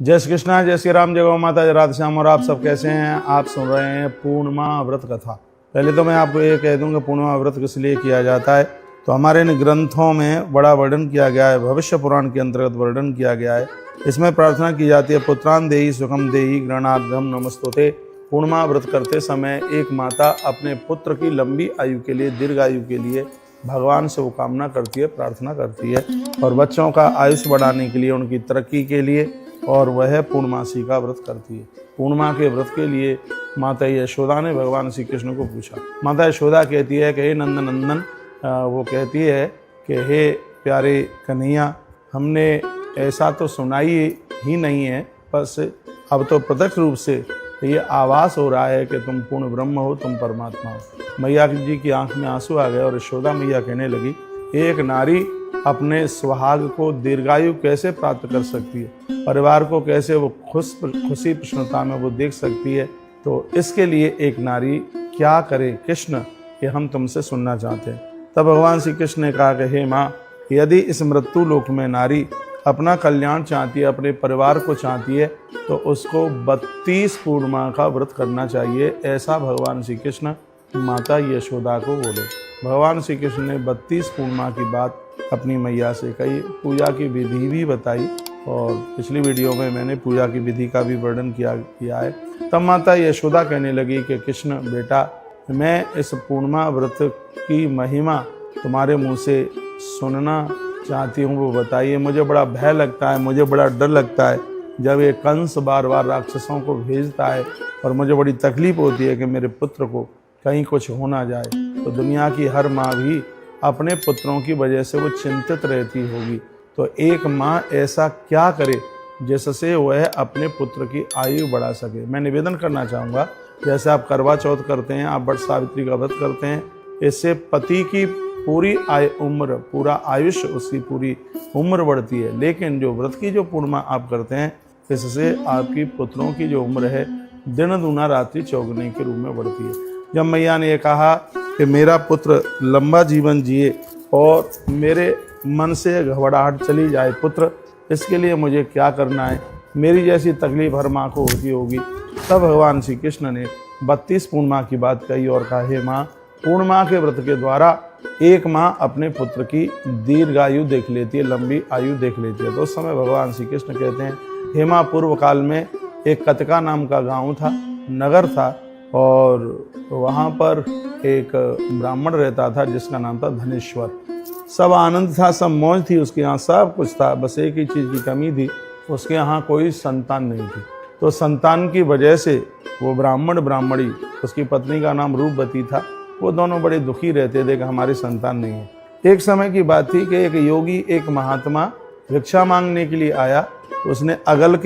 जय श्री कृष्णा, जय श्री राम, जय गौ माता, जय राधे श्याम। और आप सब कैसे हैं? आप सुन रहे हैं पूर्णिमा व्रत कथा। पहले तो मैं आपको ये कह दूं कि पूर्णिमा व्रत किस लिए किया जाता है। तो हमारे इन ग्रंथों में बड़ा वर्णन किया गया है, भविष्य पुराण के अंतर्गत वर्णन किया गया है। इसमें प्रार्थना की जाती है, पुत्रान देहि सुखम देहि गृणाग्रम नमस्तुते। पूर्णिमा व्रत करते समय एक माता अपने पुत्र की लंबी आयु के लिए, दीर्घ आयु के लिए भगवान से वो कामना करती है, प्रार्थना करती है, और बच्चों का आयुष बढ़ाने के लिए, उनकी तरक्की के लिए, और वह पूर्णमासी का व्रत करती है। पूर्णिमा के व्रत के लिए माता यशोदा ने भगवान श्री कृष्ण को पूछा। माता यशोदा कहती है कि हे नंदन नंदन, वो कहती है कि हे प्यारे कन्हैया, हमने ऐसा तो सुनाई ही नहीं है, बस अब तो प्रत्यक्ष रूप से ये आभास हो रहा है कि तुम पूर्ण ब्रह्म हो, तुम परमात्मा हो। मैया जी की आंख में आंसू आ गए और यशोदा मैया कहने लगी, एक नारी अपने सुहाग को दीर्घायु कैसे प्राप्त कर सकती है, परिवार को कैसे वो खुशी प्रसन्नता में वो देख सकती है, तो इसके लिए एक नारी क्या करे कृष्ण, ये हम तुमसे सुनना चाहते हैं। तब भगवान श्री कृष्ण ने कहा कि हे माँ, यदि इस मृत्यु लोक में नारी अपना कल्याण चाहती है, अपने परिवार को चाहती है, तो उसको 32 पूर्णिमा का व्रत करना चाहिए। ऐसा भगवान श्री कृष्ण माता यशोदा को बोले। भगवान श्री कृष्ण ने 32 पूर्णिमा की बात अपनी मैया से कही, पूजा की विधि भी बताई, और पिछली वीडियो में मैंने पूजा की विधि का भी वर्णन किया है। तब माता यशोदा कहने लगी कि कृष्ण बेटा, मैं इस पूर्णिमा व्रत की महिमा तुम्हारे मुँह से सुनना चाहती हूँ, वो बताइए। मुझे बड़ा भय लगता है, मुझे बड़ा डर लगता है जब ये कंस बार बार राक्षसों को भेजता है, और मुझे बड़ी तकलीफ होती है कि मेरे पुत्र को कहीं कुछ हो ना जाए। तो दुनिया की हर माँ भी अपने पुत्रों की वजह से वो चिंतित रहती होगी। तो एक माँ ऐसा क्या करे जिससे वह अपने पुत्र की आयु बढ़ा सके। मैं निवेदन करना चाहूँगा, जैसे आप करवा चौथ करते हैं, आप वट सावित्री का व्रत करते हैं, इससे पति की पूरी उम्र, पूरा आयुष्य, उसकी पूरी उम्र बढ़ती है। लेकिन जो व्रत की जो पूर्णिमा आप करते हैं, इससे आपकी पुत्रों की जो उम्र है दिन दूना रात्रि चौगुनी के रूप में बढ़ती है। जब मैया ने ये कहा कि मेरा पुत्र लंबा जीवन जिए और मेरे मन से घबराहट चली जाए, पुत्र, इसके लिए मुझे क्या करना है, मेरी जैसी तकलीफ हर माँ को होती होगी। तब भगवान श्री कृष्ण ने 32 पूर्णिमा की बात कही और कहा, हे माँ, पूर्णिमा के व्रत के द्वारा एक माँ अपने पुत्र की दीर्घायु देख लेती है, लंबी आयु देख लेती है। तो उस समय भगवान श्री कृष्ण कहते हैं, हे माँ, पूर्व काल में एक कतका नाम का गांव था, नगर था, और वहाँ पर एक ब्राह्मण रहता था जिसका नाम था धनेश्वर। सब आनंद था, सब मौज थी, उसके यहाँ सब कुछ था, बस एक ही चीज़ की कमी थी, उसके यहाँ कोई संतान नहीं थी। तो संतान की वजह से वो ब्राह्मणी, उसकी पत्नी का नाम रूपवती था, वो दोनों बड़े दुखी रहते थे कि हमारी संतान नहीं है। एक समय की बात थी कि एक योगी, एक महात्मा भिक्षा मांगने के लिए आया। तो उसने बगल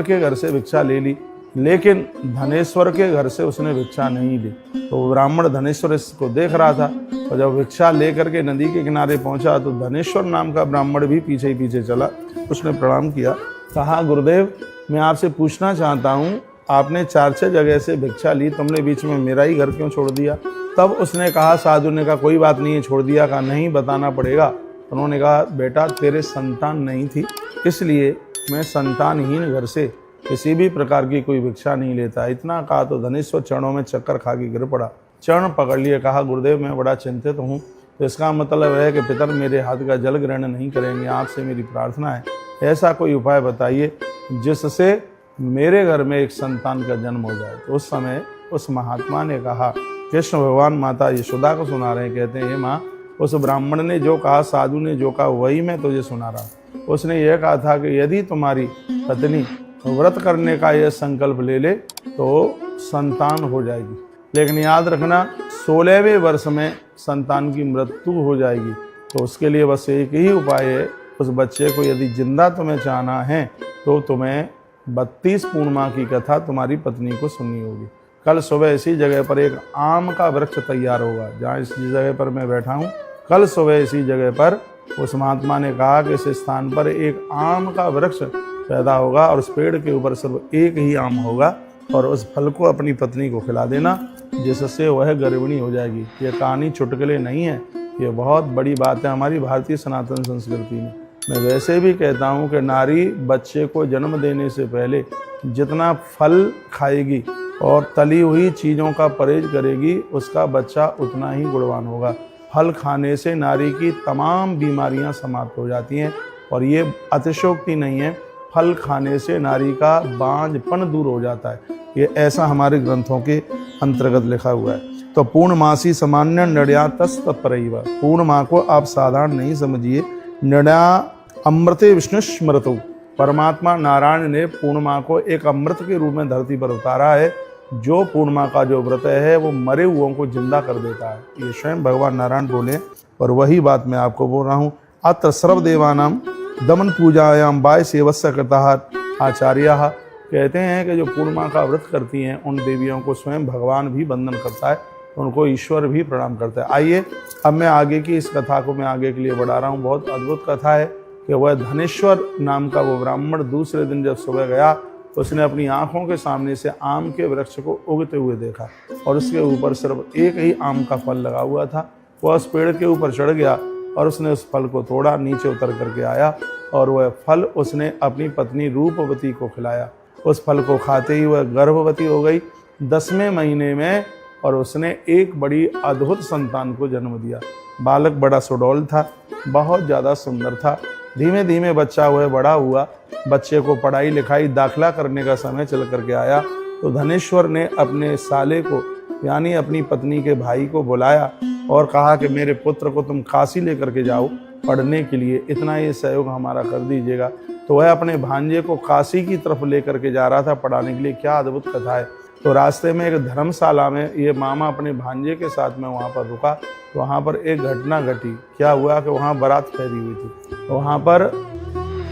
के घर से भिक्षा ले ली, लेकिन धनेश्वर के घर से उसने भिक्षा नहीं ली। तो ब्राह्मण धनेश्वर इसको देख रहा था, और जब भिक्षा लेकर के नदी के किनारे पहुंचा तो धनेश्वर नाम का ब्राह्मण भी पीछे ही पीछे चला। उसने प्रणाम किया, कहा, गुरुदेव, मैं आपसे पूछना चाहता हूँ, आपने 4-6 जगह से भिक्षा ली, तुमने बीच में मेरा ही घर क्यों छोड़ दिया? तब उसने कहा, साधु ने कहा, कोई बात नहीं है, छोड़ दिया। कहा, नहीं, बताना पड़ेगा। उन्होंने कहा, बेटा, तेरे संतान नहीं थी, इसलिए मैं संतानहीन घर से किसी भी प्रकार की कोई भिक्षा नहीं लेता। इतना कहा तो धनेश्वर चरणों में चक्कर खा के गिर पड़ा, चरण पकड़ लिए, कहा, गुरुदेव, मैं बड़ा चिंतित हूँ। तो इसका मतलब है कि पितर मेरे हाथ का जल ग्रहण नहीं करेंगे, आपसे मेरी प्रार्थना है, ऐसा कोई उपाय बताइए जिससे मेरे घर में एक संतान का जन्म हो जाए। तो उस समय उस महात्मा ने कहा, कृष्ण भगवान माता यशोदा को सुना रहे हैं, कहते हैं, हे माँ, उस ब्राह्मण ने जो कहा, साधु ने जो कहा, वही मैं तुझे सुना रहा। उसने यह कहा था कि यदि तुम्हारी पत्नी व्रत करने का यह संकल्प ले ले तो संतान हो जाएगी, लेकिन याद रखना 16वें वर्ष में संतान की मृत्यु हो जाएगी। तो उसके लिए बस एक ही उपाय है, उस बच्चे को यदि जिंदा तुम्हें चाहना है तो तुम्हें 32 पूर्णिमा की कथा तुम्हारी पत्नी को सुननी होगी। कल सुबह इसी जगह पर एक आम का वृक्ष तैयार होगा, जहाँ इस जगह पर मैं बैठा हूँ, कल सुबह इसी जगह पर उस महात्मा ने कहा कि इस स्थान पर एक आम का वृक्ष पैदा होगा, और उस पेड़ के ऊपर सिर्फ एक ही आम होगा, और उस फल को अपनी पत्नी को खिला देना, जिससे वह गर्भिणी हो जाएगी। ये कहानी चुटकुले नहीं है, ये बहुत बड़ी बात है हमारी भारतीय सनातन संस्कृति में। मैं वैसे भी कहता हूँ कि नारी बच्चे को जन्म देने से पहले जितना फल खाएगी और तली हुई चीज़ों का परहेज करेगी, उसका बच्चा उतना ही गुणवान होगा। फल खाने से नारी की तमाम बीमारियां समाप्त हो जाती हैं और ये अतिशयोक्ति नहीं है। फल खाने से नारी का बांझपन दूर हो जाता है। ये ऐसा हमारे ग्रंथों के अंतर्गत लिखा हुआ है। तो पूर्णमासी सामान्य निर्णया तत्परैव, पूर्णिमा को आप साधारण नहीं समझिए। निर्णया अमृते विष्णु स्मृतौ, परमात्मा नारायण ने पूर्णिमा को एक अमृत के रूप में धरती पर उतारा है। जो पूर्णिमा का जो व्रत है वो मरे हुओं को जिंदा कर देता है। ये स्वयं भगवान नारायण बोले और वही बात मैं आपको बोल रहा हूँ। अत्र सर्वदेवानाम दमन पूजायाम बाय सेवस्य कृतः आचार्य, कहते हैं कि जो पूर्णिमा का व्रत करती हैं उन देवियों को स्वयं भगवान भी वंदन करता है, उनको ईश्वर भी प्रणाम करता है। आइए अब मैं आगे की इस कथा को मैं आगे के लिए बढ़ा रहा हूँ। बहुत अद्भुत कथा है कि वह धनेश्वर नाम का वो ब्राह्मण दूसरे दिन जब सुबह गया तो उसने अपनी आंखों के सामने से आम के वृक्ष को उगते हुए देखा और उसके ऊपर सिर्फ एक ही आम का फल लगा हुआ था। वह उस पेड़ के ऊपर चढ़ गया और उसने उस फल को तोड़ा, नीचे उतर करके आया और वह फल उसने अपनी पत्नी रूपवती को खिलाया। उस फल को खाते ही वह गर्भवती हो गई 10वें महीने में और उसने एक बड़ी अद्भुत संतान को जन्म दिया। बालक बड़ा सुडौल था, बहुत ज़्यादा सुंदर था। धीमे धीमे बच्चा वह बड़ा हुआ। बच्चे को पढ़ाई लिखाई दाखिला करने का समय चल करके आया तो धनेश्वर ने अपने साले को यानी अपनी पत्नी के भाई को बुलाया और कहा कि मेरे पुत्र को तुम काशी लेकर के जाओ पढ़ने के लिए, इतना ये सहयोग हमारा कर दीजिएगा। तो वह अपने भांजे को काशी की तरफ लेकर के जा रहा था पढ़ाने के लिए। क्या अद्भुत कथा है। तो रास्ते में एक धर्मशाला में ये मामा अपने भांजे के साथ में वहाँ पर रुका तो वहाँ पर एक घटना घटी। क्या हुआ कि वहाँ बारात ठहरी हुई थी। तो वहाँ पर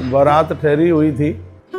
बारात ठहरी हुई थी,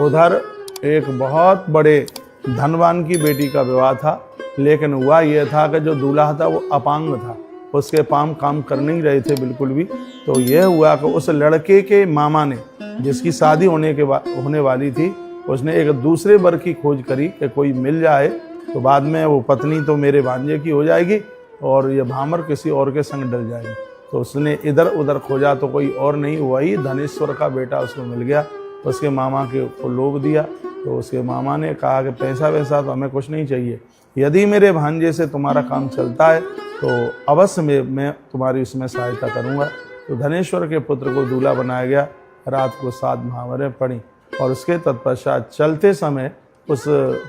उधर एक बहुत बड़े धनवान की बेटी का विवाह था। लेकिन हुआ यह था कि जो दूल्हा था वो अपांग था, उसके पाँव काम कर नहीं रहे थे बिल्कुल भी। तो यह हुआ कि उस लड़के के मामा ने, जिसकी शादी होने वाली थी, उसने एक दूसरे वर की खोज करी कि कोई मिल जाए तो बाद में वो पत्नी तो मेरे भांजे की हो जाएगी और ये भामर किसी और के संग डल जाएगी। तो उसने इधर उधर खोजा तो कोई और नहीं, वही धनेश्वर का बेटा उसको मिल गया। उसके मामा के को लोभ दिया तो उसके मामा ने कहा कि पैसा वैसा तो हमें कुछ नहीं चाहिए, यदि मेरे भांजे से तुम्हारा काम चलता है तो अवश्य मैं तुम्हारी उसमें सहायता करूँगा। तो धनेश्वर के पुत्र को दूल्हा बनाया गया। रात को 7 भामरें पड़ी और उसके तत्पश्चात चलते समय उस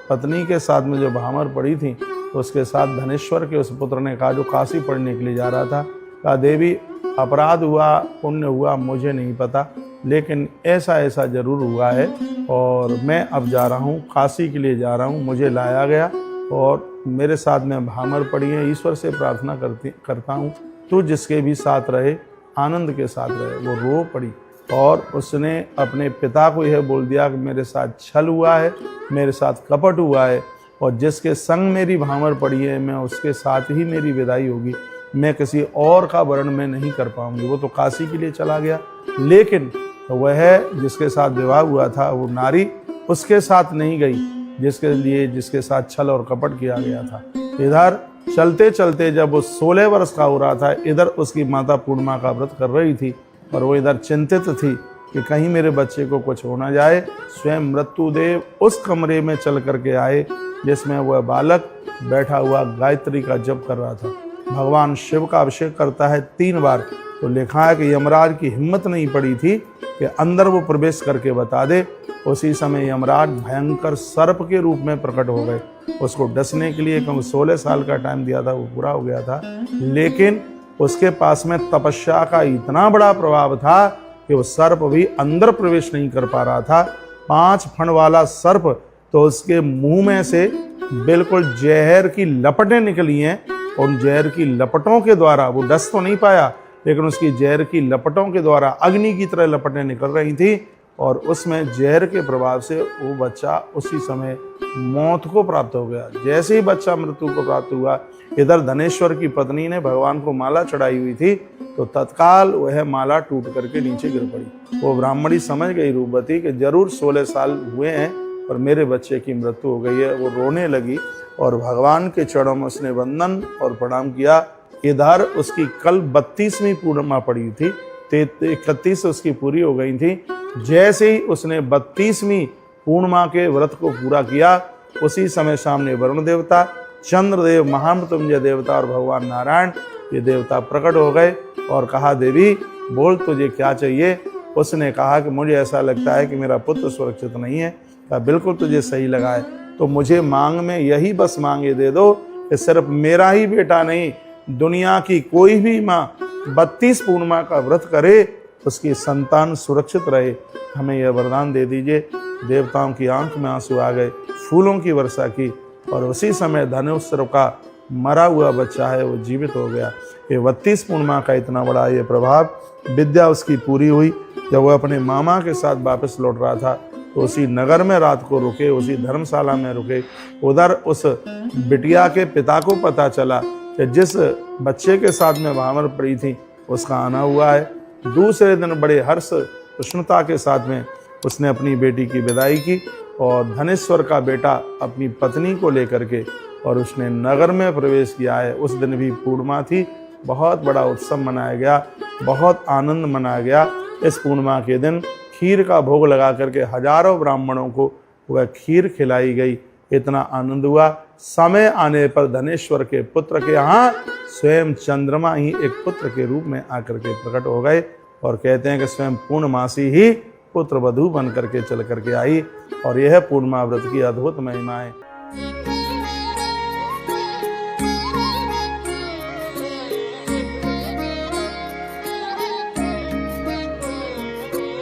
पत्नी के साथ में जो भामर पड़ी थी तो उसके साथ धनेश्वर के उस पुत्र ने कहा, जो काशी पढ़ने के लिए जा रहा था, कहा देवी अपराध हुआ पुण्य हुआ मुझे नहीं पता, लेकिन ऐसा ऐसा जरूर हुआ है और मैं अब जा रहा हूँ, काशी के लिए जा रहा हूँ, मुझे लाया गया और मेरे साथ में भामर पड़ी है। ईश्वर से प्रार्थना करता हूँ तू जिसके भी साथ रहे आनंद के साथ रहे। वो रो पड़ी और उसने अपने पिता को यह बोल दिया कि मेरे साथ छल हुआ है, मेरे साथ कपट हुआ है और जिसके संग मेरी भामर पड़ी है मैं उसके साथ ही मेरी विदाई होगी, मैं किसी और का वर्ण में नहीं कर पाऊंगी। वो तो काशी के लिए चला गया, लेकिन वह जिसके साथ विवाह हुआ था वो नारी उसके साथ नहीं गई जिसके साथ छल और कपट किया गया था। इधर चलते चलते जब वो 16 वर्ष का हो रहा था, इधर उसकी माता पूर्णिमा का व्रत कर रही थी और वो इधर चिंतित थी कि कहीं मेरे बच्चे को कुछ हो ना जाए। स्वयं मृत्युदेव उस कमरे में चल करके आए जिसमें वह बालक बैठा हुआ गायत्री का जप कर रहा था। भगवान शिव का अभिषेक करता है 3 बार। तो लिखा है कि यमराज की हिम्मत नहीं पड़ी थी कि अंदर वो प्रवेश करके बता दे। उसी समय यमराज भयंकर सर्प के रूप में प्रकट हो गए। उसको डसने के लिए क्योंकि 16 साल का टाइम दिया था, वो पूरा हो गया था, लेकिन उसके पास में तपस्या का इतना बड़ा प्रभाव था कि वो सर्प भी अंदर प्रवेश नहीं कर पा रहा था। 5 फण वाला सर्प, तो उसके मुंह में से बिल्कुल जहर की लपटें निकली हैं। उन जहर की लपटों के द्वारा वो डस तो नहीं पाया, लेकिन उसकी जहर की लपटों के द्वारा अग्नि की तरह लपटें निकल रही थी और उसमें जहर के प्रभाव से वो बच्चा उसी समय मौत को प्राप्त हो गया। जैसे ही बच्चा मृत्यु को प्राप्त हुआ, इधर धनेश्वर की पत्नी ने भगवान को माला चढ़ाई हुई थी तो तत्काल वह माला टूट करके नीचे गिर पड़ी। वो ब्राह्मणी समझ गई रूपवती कि जरूर 16 साल हुए हैं और मेरे बच्चे की मृत्यु हो गई है। वो रोने लगी और भगवान के चरणों में उसने वंदन और प्रणाम किया। इधर उसकी कल 32वीं पूर्णिमा पड़ी थी 31 उसकी पूरी हो गई थी। जैसे ही उसने 32वीं पूर्णिमा के व्रत को पूरा किया, उसी समय सामने वरुण देवता, चंद्रदेव, महामृत्युंजय देवता और भगवान नारायण ये देवता प्रकट हो गए और कहा, देवी बोल तुझे क्या चाहिए। उसने कहा कि मुझे ऐसा लगता है कि मेरा पुत्र सुरक्षित नहीं है। कहा बिल्कुल तुझे सही लगा है, तो मुझे मांग में यही बस मांगे दे दो कि सिर्फ मेरा ही बेटा नहीं, दुनिया की कोई भी माँ 32 पूर्णिमा का व्रत करे, उसकी संतान सुरक्षित रहे, हमें यह वरदान दे दीजिए। देवताओं की आंख में आंसू आ गए, फूलों की वर्षा की और उसी समय धनुष का मरा हुआ बच्चा है वो जीवित हो गया। ये 32 पूर्णिमा का इतना बड़ा ये प्रभाव। विद्या उसकी पूरी हुई। जब वो अपने मामा के साथ वापस लौट रहा था तो उसी नगर में रात को रुके, उसी धर्मशाला में रुके। उधर उस बिटिया के पिता को पता चला कि जिस बच्चे के साथ में भामर पड़ी थी उसका आना हुआ है। दूसरे दिन बड़े हर्ष प्रसन्नता के साथ में उसने अपनी बेटी की विदाई की और धनेश्वर का बेटा अपनी पत्नी को लेकर के और उसने नगर में प्रवेश किया है। उस दिन भी पूर्णिमा थी, बहुत बड़ा उत्सव मनाया गया, बहुत आनंद मनाया गया। इस पूर्णिमा के दिन खीर का भोग लगा करके हजारों ब्राह्मणों को वह खीर खिलाई गई। इतना आनंद हुआ। समय आने पर धनेश्वर के पुत्र के यहाँ स्वयं चंद्रमा ही एक पुत्र के रूप में आकर के प्रकट हो गए और कहते हैं कि स्वयं पूर्णमासी ही पुत्र वधू बन करके चल करके आई। और यह पूर्णिमा व्रत की अद्भुत महिमा है।